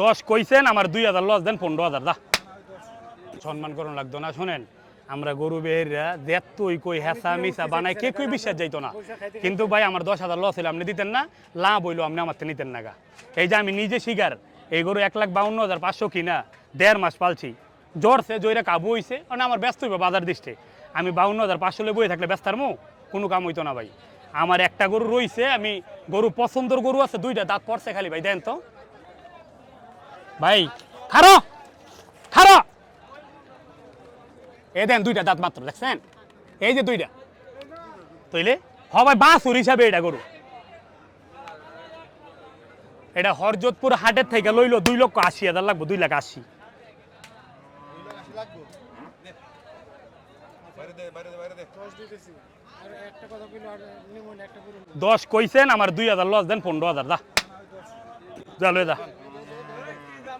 10 কইছেন আমার 2000 লস দেন 15000 দা সম্মান করুন লাগতো না শুনেন আমরা গরু বেহেরা যেতই কই হেসা মিসা বানাই কে কই বিশ্বাস যাইতো না কিন্তু ভাই আমার 10,000 লস হইলে আপনি দিতেন না লাভ হইলো আপনি আমার নিতেন না গা এই যে আমি নিজে শিকার এই গরু 1,52,500 কিনা 1.5 মাস পালছি জ্বরছে জয়রা কাবু হইছে মানে আমার ব্যস্ত হইব বাজার দৃষ্টে আমি 52,500 বই থাকলে ব্যস্তার মো কোনো কাম হইতো না ভাই আমার একটা গরু রইছে আমি গরু পছন্দের গরু আছে দুইটা দাঁত পড়ছে খালি ভাই দেন তো ভাই খারো খারো এ দেন দুইটা দাঁত মাত্র দেখছেন এই যে দুইটা তইলে হ ভাই বাছুর হিসাবে এটা গরু এটা হরজতপুর হাটের থেকে লইলো 2,80,000 লাগবে 2,80,000 10 কইছেন আমার 2,000 লস দেন 15,000 দা যা লয়ে যা